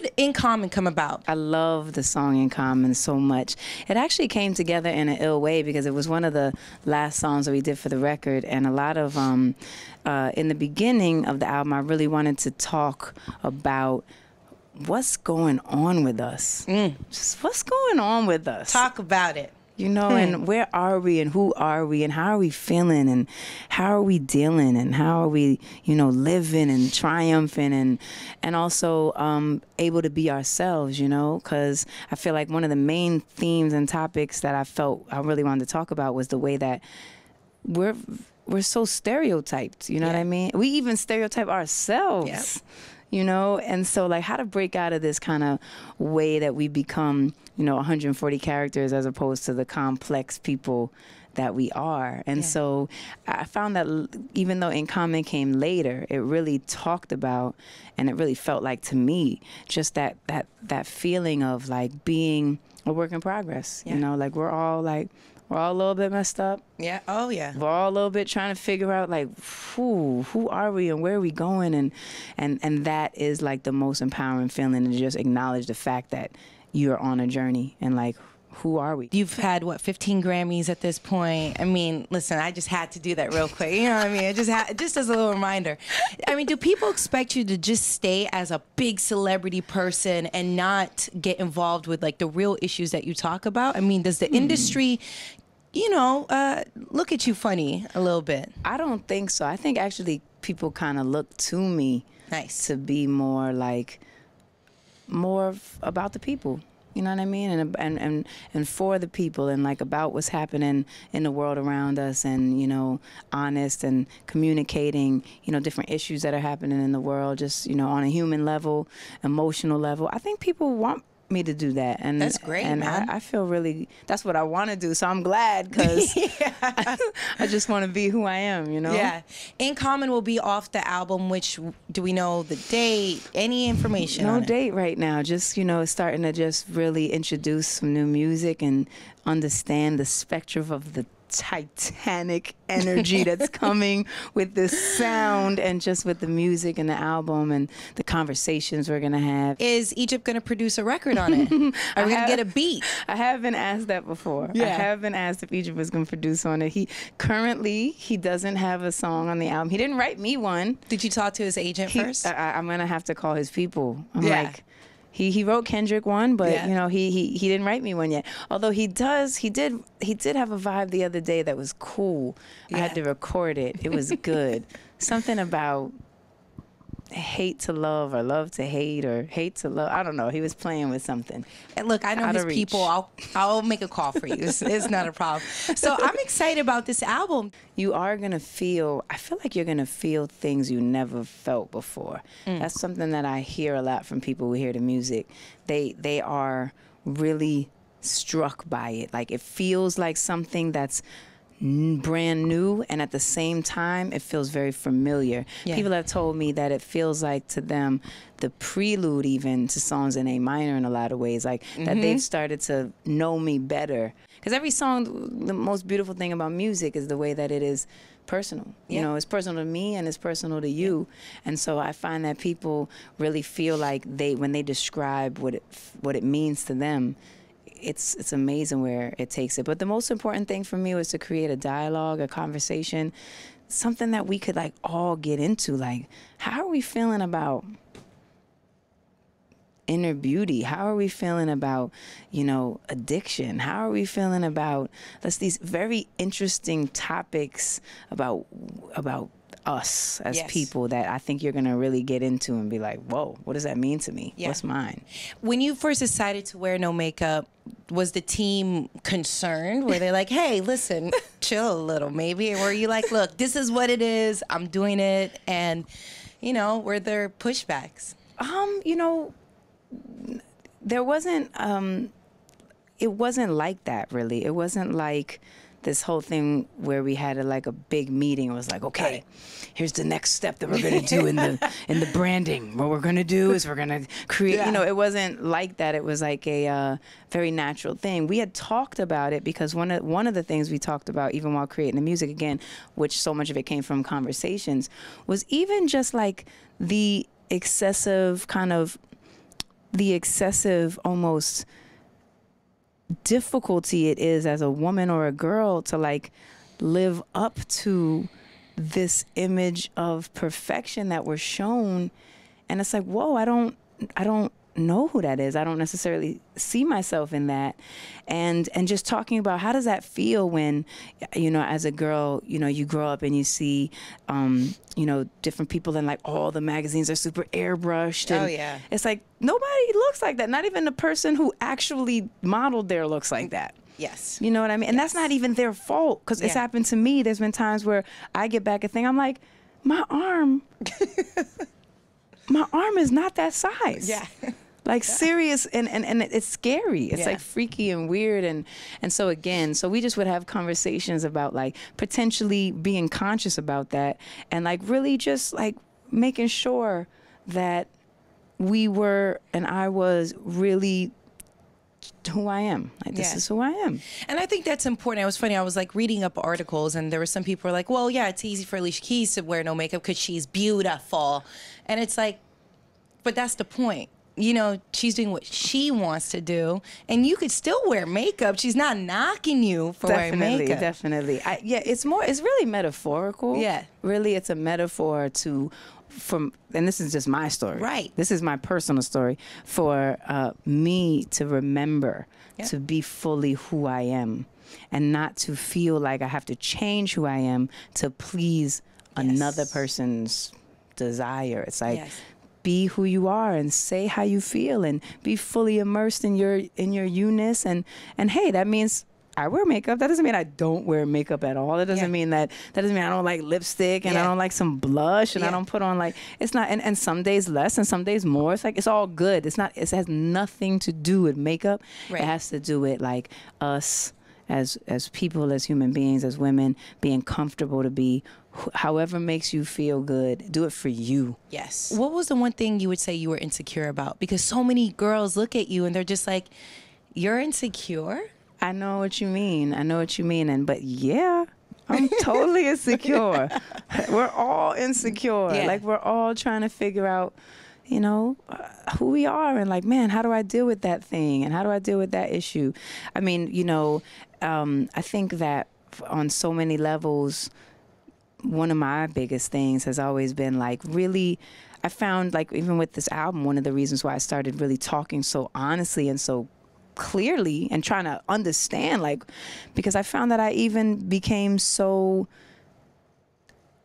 did In Common come about? I love the song In Common so much. It actually came together in an ill way because it was one of the last songs that we did for the record, and a lot of in the beginning of the album, I really wanted to talk about what's going on with us. Just what's going on with us. Talk about it. You know, and where are we and who are we and how are we feeling and how are we dealing and how are we, you know, living and triumphing and also able to be ourselves, you know, because I feel like one of the main themes and topics that I felt I really wanted to talk about was the way that we're so stereotyped, you know what I mean? We even stereotype ourselves. Yep. You know, and so like how to break out of this kind of way that we become, you know, 140 characters as opposed to the complex people that we are. And so I found that even though In Common came later, it really talked about, and it really felt like to me, just that feeling of like being a work in progress. You know, like we're all a little bit messed up. Yeah. Oh, yeah. We're all a little bit trying to figure out, like, who are we and where are we going? And that is, like, the most empowering feeling, to just acknowledge the fact that you're on a journey and, like, who are we? You've had, what, 15 Grammys at this point? I mean, listen, I just had to do that real quick. You know what I mean? Just as a little reminder. I mean, do people expect you to just stay as a big celebrity person and not get involved with, like, the real issues that you talk about? I mean, does the industry, you know, look at you funny a little bit? I don't think so. I think actually people kind of look to me to be more about the people. You know what I mean? And for the people, and like about what's happening in the world around us, and, you know, honest and communicating, you know, different issues that are happening in the world, just, you know, on a human level, emotional level. I think people want me to do that, and that's great, and man. I feel really, that's what I want to do, so I'm glad, because I just want to be who I am, you know. Yeah. In Common will be off the album, which, do we know the date, any information No on it? date right now, just, you know, starting to just really introduce some new music and understand the spectrum of the titanic energy that's coming with this sound, and just with the music and the album and the conversations we're gonna have. Is Egypt gonna produce a record on it? Are we gonna get a beat? I have been asked that before. I have been asked if Egypt was gonna produce on it. He doesn't have a song on the album. He didn't write me one. Did you talk to his agent first? I'm gonna have to call his people. I'm like, He wrote Kendrick one, but you know, he didn't write me one yet. Although he did have a vibe the other day that was cool. I had to record it. It was good. Something about hate to love, or love to hate, or hate to love. I don't know. He was playing with something. And look, I know his people. I'll make a call for you. It's not a problem. So I'm excited about this album. You are going to feel, I feel like you're going to feel things you never felt before. That's something that I hear a lot from people who hear the music. They are really struck by it. Like, it feels like something that's brand new, and at the same time it feels very familiar. People have told me that it feels like to them the prelude even to songs in A minor in a lot of ways, like that they've started to know me better, because every song, the most beautiful thing about music is the way that it is personal. You know, it's personal to me and it's personal to you. And so I find that people really feel like when they describe what it means to them, it's amazing where it takes it. But the most important thing for me was to create a dialogue, a conversation, something that we could, like, all get into. Like, how are we feeling about inner beauty? How are we feeling about, you know, addiction? How are we feeling about these very interesting topics about us as people that I think you're going to really get into and be like, whoa, what does that mean to me? What's mine? When you first decided to wear no makeup, was the team concerned? Were they like, hey, listen, chill a little maybe? Or were you like, look, this is what it is, I'm doing it? And, you know, were there pushbacks? You know, there wasn't, it wasn't like that, really. It wasn't like this whole thing where we had a big meeting. It was like, okay, here's the next step that we're going to do in the branding. What we're going to do is we're going to create, you know, it wasn't like that. It was like a very natural thing. We had talked about it because one of the things we talked about, even while creating the music, again, which so much of it came from conversations, was even just like the excessive kind of the excessive almost difficulty it is as a woman or a girl to like live up to this image of perfection that we're shown. And it's like, whoa, I don't know who that is. I don't necessarily see myself in that. And just talking about how does that feel when, you know, as a girl, you know, you grow up and you see, you know, different people in like all the magazines are super airbrushed. And oh, yeah. It's like, nobody looks like that. Not even the person who actually modeled there looks like that. Yes. You know what I mean? And yes. that's not even their fault, because it's happened to me. There's been times where I get back a thing, I'm like, my arm is not that size. Yeah. Like serious, and it's scary. It's like freaky and weird. And so again, so we just would have conversations about like potentially being conscious about that, and like really just like making sure that we were, and I was really who I am. Like, this is who I am. And I think that's important. It was funny. I was like reading up articles, and there were some people who were like, well, yeah, it's easy for Alicia Keys to wear no makeup because she's beautiful. And it's like, but that's the point. You know, she's doing what she wants to do, and you could still wear makeup. She's not knocking you for wearing makeup. Definitely. It's really metaphorical. Yeah. Really, it's a metaphor and this is just my story. Right. This is my personal story for me to remember to be fully who I am, and not to feel like I have to change who I am to please another person's desire. It's like, be who you are and say how you feel and be fully immersed in your you-ness. And hey, that means I wear makeup. That doesn't mean I don't wear makeup at all. That doesn't mean that doesn't mean I don't like lipstick and I don't like some blush and I don't put on like, it's not, and some days less and some days more. It's like, it's all good. It has nothing to do with makeup. Right. It has to do with like us as people, as human beings, as women, being comfortable to be however makes you feel good. Do it for you. Yes. What was the one thing you would say you were insecure about? Because so many girls look at you and they're just like, you're insecure? I know what you mean. But yeah, I'm totally insecure. We're all insecure. Yeah. Like, we're all trying to figure out, you know, who we are, and like, man, how do I deal with that thing? And how do I deal with that issue? I mean, you know, I think that on so many levels, one of my biggest things has always been like, really, I found like, even with this album, one of the reasons why I started really talking so honestly and so clearly and trying to understand, like, because I found that I even became so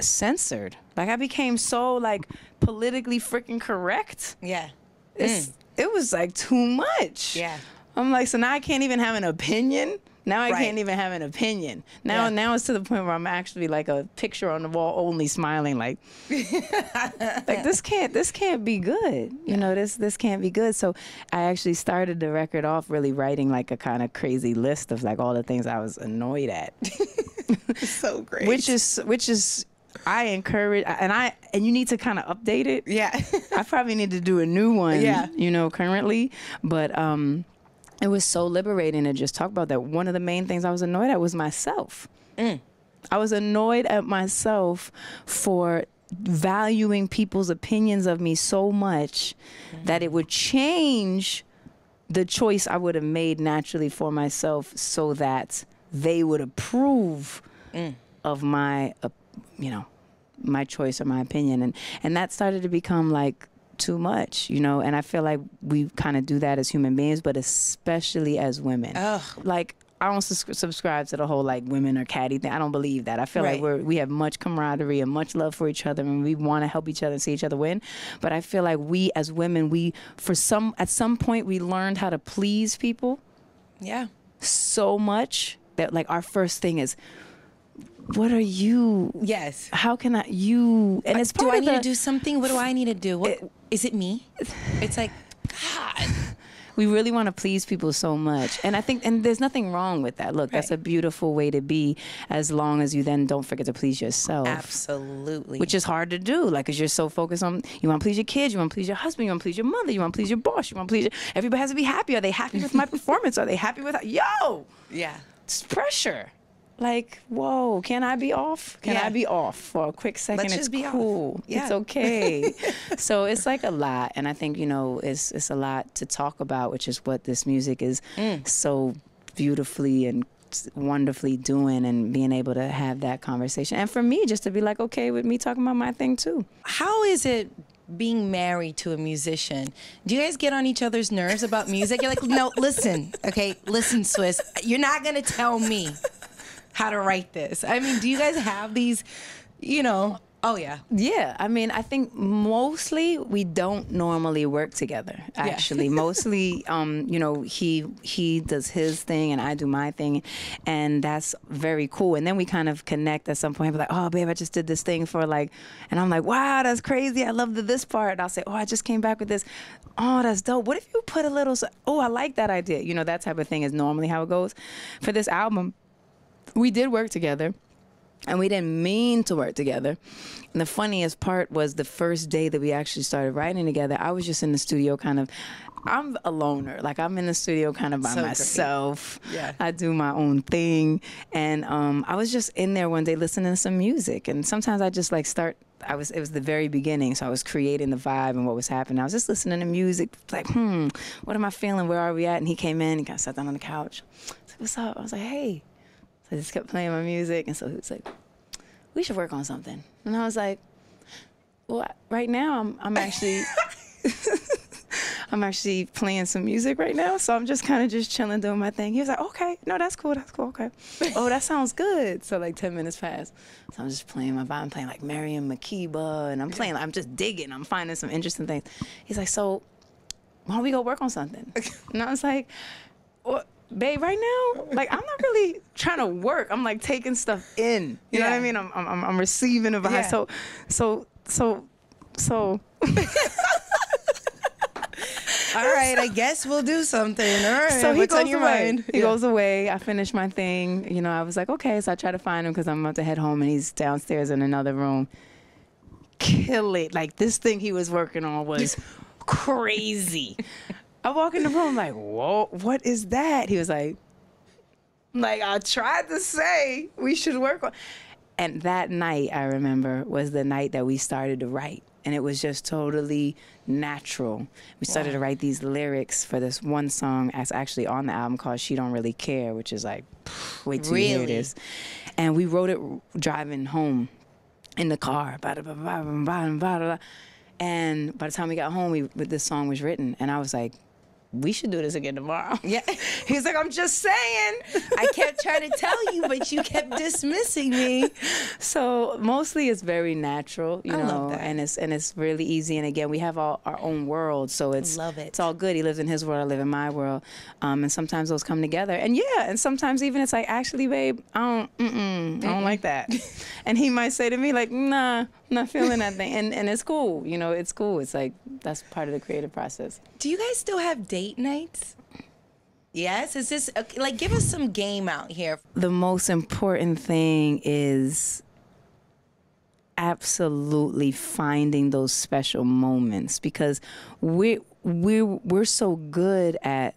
censored. Like, I became so like politically freaking correct. Yeah. It was like too much. Yeah. I'm like, so now I can't even have an opinion. Now I can't even have an opinion. Now it's to the point where I'm actually like a picture on the wall, only smiling, like, like this can't be good. You know, this can't be good. So I actually started the record off really writing like a kind of crazy list of like all the things I was annoyed at. So great. Which is I encourage, and you need to kind of update it. Yeah. I probably need to do a new one. Yeah. You know, currently, but it was so liberating to just talk about that. One of the main things I was annoyed at was myself. I was annoyed at myself for valuing people's opinions of me so much that it would change the choice I would have made naturally for myself, so that they would approve of my, you know, my choice or my opinion. And that started to become like too much, you know, and I feel like we kind of do that as human beings, but especially as women. Ugh. Like, I don't subscribe to the whole like women are catty thing. I don't believe that. I feel like we have much camaraderie and much love for each other, and we want to help each other and see each other win. But I feel like we as women, at some point we learned how to please people. Yeah. So much that like our first thing is, what are you? Yes. How can you? And it's part do I need to do something? What do I need to do? Is it me? It's like, God. We really want to please people so much. And I think, and there's nothing wrong with that. Look, that's a beautiful way to be, as long as you then don't forget to please yourself. Absolutely. Which is hard to do, like, because you're so focused on, you want to please your kids, you want to please your husband, you want to please your mother, you want to please your boss, you want to please everybody has to be happy. Are they happy with my performance? Are they happy with, yo! Yeah. It's pressure. like, whoa, can I be off? Can I be off for a quick second? Let's it's just be cool. off. Yeah. It's okay. So it's like a lot. And I think, you know, it's a lot to talk about, which is what this music is so beautifully and wonderfully doing, and being able to have that conversation. And for me, just to be like, okay with me talking about my thing too. How is it being married to a musician? Do you guys get on each other's nerves about music? You're like, no, listen, okay, listen, Swizz, you're not gonna tell me how to write this. I mean, do you guys have these, you know? Oh yeah. Yeah, I mean, I think mostly we don't normally work together. Actually, mostly, you know, he does his thing and I do my thing, and that's very cool. And then we kind of connect at some point. We're like, oh, babe, I just did this thing for like, and I'm like, wow, that's crazy. I love this part. And I'll say, oh, I just came back with this. Oh, that's dope. What if you put a little? Oh, I like that idea. You know, that type of thing is normally how it goes. For this album, we did work together. And we didn't mean to work together. And the funniest part was the first day that we actually started writing together, I was just in the studio kind of, I'm a loner. Like, I'm in the studio kind of by myself. Great. Yeah. I do my own thing. And I was just in there one day listening to some music. And sometimes I just like start, it was the very beginning. So I was creating the vibe and what was happening. I was just listening to music, like, what am I feeling? Where are we at? And he came in, he kind of sat down on the couch. I said, what's up? I was like, hey. So I just kept playing my music, and so he was like, we should work on something. And I was like, well, right now I'm actually I'm actually playing some music right now, so I'm just kind of just chilling, doing my thing. He was like, okay, no, that's cool, okay. Oh, that sounds good. So like 10 minutes passed. So I'm just playing my vibe. I'm playing like Miriam Makeba, and I'm just digging. I'm finding some interesting things. He's like, so why don't we go work on something? And I was like, what? Babe, right now, like, I'm not really trying to work. I'm like taking stuff in. You know what I mean? I'm receiving a vibe. Yeah. So. All right, I guess we'll do something. All right. So he what's goes on your away. mind? He goes away. I finished my thing. You know, I was like, okay. So I try to find him because I'm about to head home, and he's downstairs in another room. Kill it. Like, this thing he was working on was crazy. I walk in the room like, whoa, what is that? He was like, I tried to say we should work on. And that night, I remember, was the night that we started to write. And it was just totally natural. We started to write these lyrics for this one song that's actually on the album called She Don't Really Care, which is like, wait till you hear this. And we wrote it driving home in the car. And by the time we got home, this song was written. And I was like, we should do this again tomorrow. Yeah. He's like, I'm just saying. I kept trying to tell you, but you kept dismissing me. So mostly it's very natural, you know, love that. and it's really easy. And again, we have our own world, so it's all good. He lives in his world, I live in my world, and sometimes those come together. And and sometimes even it's like, actually, babe, I don't like that. And he might say to me like, nah, I'm not feeling that thing, and it's cool, you know, it's cool. It's like that's part of the creative process. Do you guys still have date nights? Yes? Is this, like, give us some game out here. The most important thing is absolutely finding those special moments, because we're so good at,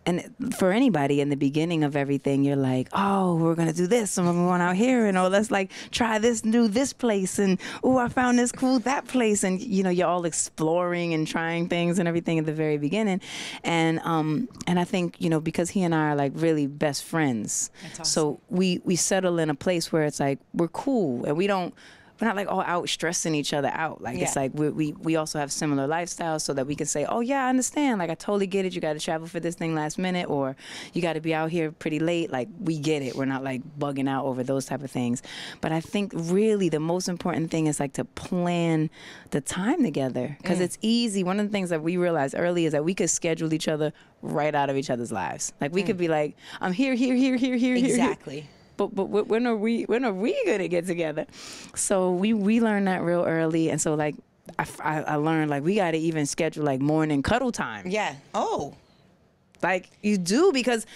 and for anybody in the beginning of everything, you're like, oh, we're going to do this, and we're going out here, and oh, let's like try this, do this place, and oh, I found this cool, that place. And, you know, you're all exploring and trying things and everything at the very beginning. And I think, you know, because he and I are like really best friends. That's awesome. So we settle in a place where it's like, we're cool, and we're not like all out stressing each other out. Like, it's like we also have similar lifestyles, so that we can say, oh yeah, I understand. Like, I totally get it. You got to travel for this thing last minute, or you got to be out here pretty late. Like, we get it. We're not like bugging out over those type of things. But I think really the most important thing is like to plan the time together, because it's easy. One of the things that we realized early is that we could schedule each other right out of each other's lives. Like, we could be like, I'm here. Exactly. But when are we gonna get together? So we learned that real early, and so like I learned like we gotta even schedule like morning cuddle time. Yeah. Oh. Like you do, because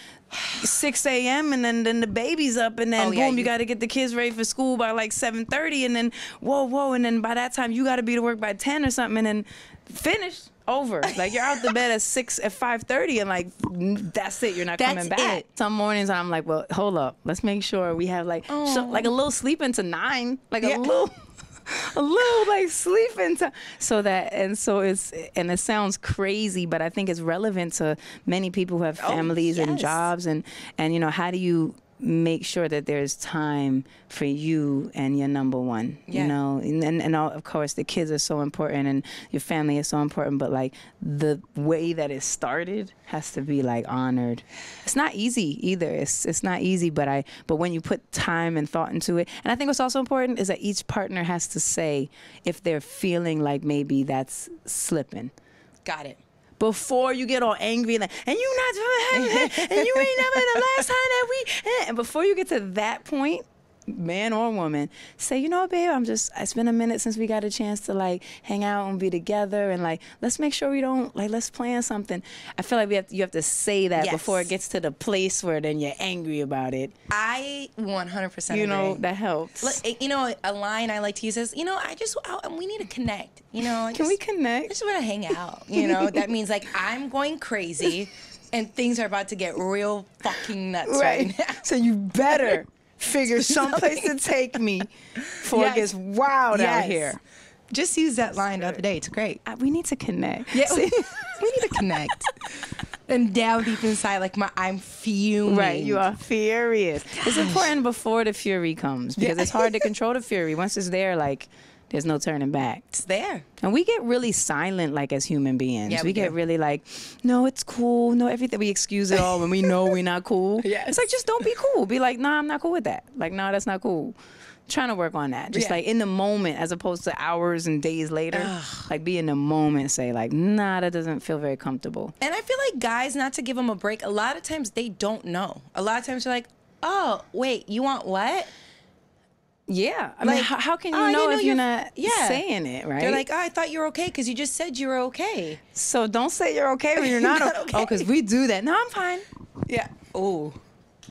6 a.m. and then the baby's up, and then boom, you gotta get the kids ready for school by like 7:30, and then whoa, and then by that time you gotta be to work by 10 or something, and then finished. over. Like, you're out the bed at 5:30, and like, that's it. You're not coming back. It. Some mornings I'm like, well, hold up. Let's make sure we have like like a little sleep into 9, like a little like sleep into, so it sounds crazy, but I think it's relevant to many people who have families and jobs, and you know, how do you make sure that there's time for you and your number one, you know, and all, of course the kids are so important and your family is so important, but like the way that it started has to be like honored. It's not easy either. It's not easy, but when you put time and thought into it, and I think what's also important is that each partner has to say if they're feeling like maybe that's slipping. Got it. Before you get all angry and you not doing it, and you ain't never the last time that we, and before you get to that point, man or woman, say, you know what, babe, it's been a minute since we got a chance to like hang out and be together, and like, let's make sure we don't, like, let's plan something. I feel like you have to say that before it gets to the place where then you're angry about it. I 100% agree. You know, that helps. Look, you know, a line I like to use is, you know, we need to connect. You know, can we connect? I just want to hang out. You know, that means like I'm going crazy, and things are about to get real fucking nuts right now. So you better figure someplace to take me before it gets wild out here. Just use that line the other day. It's great. We need to connect. Yeah, we need to connect. And down deep inside, like I'm fuming. Right, you are furious. Gosh. It's important before the fury comes, because it's hard to control the fury. Once it's there, like, there's no turning back. It's there. And we get really silent, like, as human beings. Yeah, we get really like, no, it's cool. No, everything. We excuse it all when we know we're not cool. Yes. It's like, just don't be cool. Be like, nah, I'm not cool with that. Like, nah, that's not cool. Trying to work on that. Just like in the moment, as opposed to hours and days later. Like, be in the moment, say like, nah, that doesn't feel very comfortable. And I feel like guys, not to give them a break, a lot of times they don't know. A lot of times they're like, oh, wait, you want what? Yeah. I mean, how can you know if you're not saying it, right? They're like, oh, I thought you were okay because you just said you were okay. So don't say you're okay when you're not okay. Oh, because we do that. No, I'm fine. Yeah. Oh.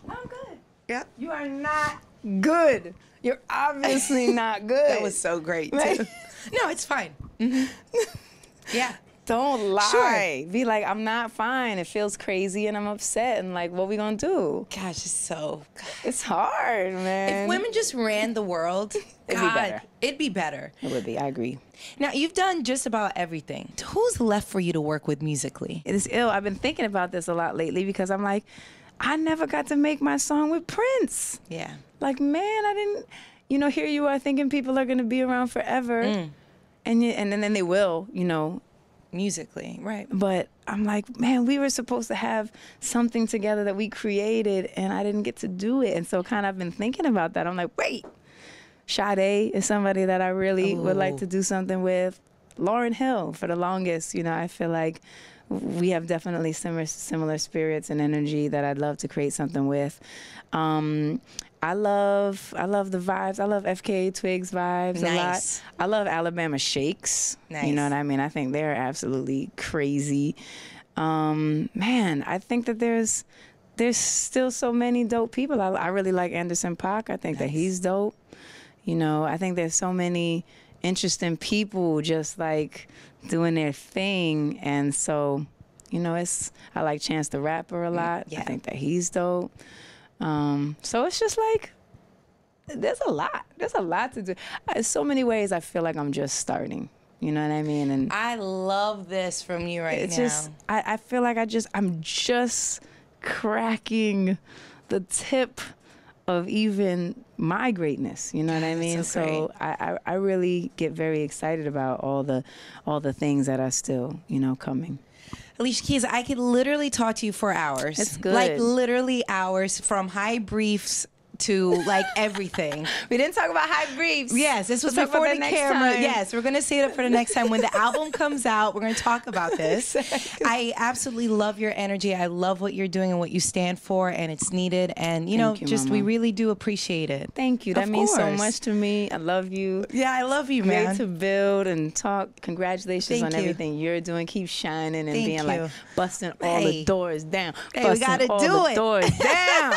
No, I'm good. Yeah. You are not good. You're obviously not good. That was so great, too. Right? No, it's fine. Mm-hmm. Yeah. Don't lie. Sure. Be like, I'm not fine. It feels crazy and I'm upset. And like, what we gonna do? Gosh, it's hard, man. If women just ran the world, it'd be better. It'd be better. It would be. I agree. Now, you've done just about everything. Who's left for you to work with musically? It's ill. I've been thinking about this a lot lately, because I'm like, I never got to make my song with Prince. Yeah. Like, man, I didn't, you know, here you are thinking people are going to be around forever. And then they will, you know. Musically, right. But I'm like, man, we were supposed to have something together that we created, and I didn't get to do it. And so kind of I've been thinking about that. I'm like, wait, Sade is somebody that I really would like to do something with. Lauryn Hill, for the longest, you know, I feel like we have definitely similar spirits and energy that I'd love to create something with. I love the vibes. I love FKA Twigs vibes a lot. I love Alabama Shakes. Nice. You know what I mean? I think they're absolutely crazy. Man, I think that there's still so many dope people. I really like Anderson .Paak. I think that he's dope. You know, I think there's so many interesting people just like doing their thing. And so, you know, I like Chance the Rapper a lot. I think that he's dope. So it's just like, there's a lot to do. There's so many ways I feel like I'm just starting. You know what I mean? And I love this from you right now. Just, I feel like I'm just cracking the tip of even my greatness. You know what I mean? So I really get very excited about all the things that are still, you know, coming. Alicia Keys, I could literally talk to you for hours. It's good. Like literally hours, from high briefs to like everything. We didn't talk about high briefs. Yes, this was before the camera. Yes, we're going to save it for the next time. When the album comes out, we're going to talk about this. I absolutely love your energy. I love what you're doing and what you stand for, and it's needed. And, you know, just Mama. We really do appreciate it. Thank you. That means so much to me. I love you. Yeah, I love you, man. Great to build and talk. Congratulations on everything you're doing. Keep shining and being like busting all the doors down. Hey, we got to do it. Doors down.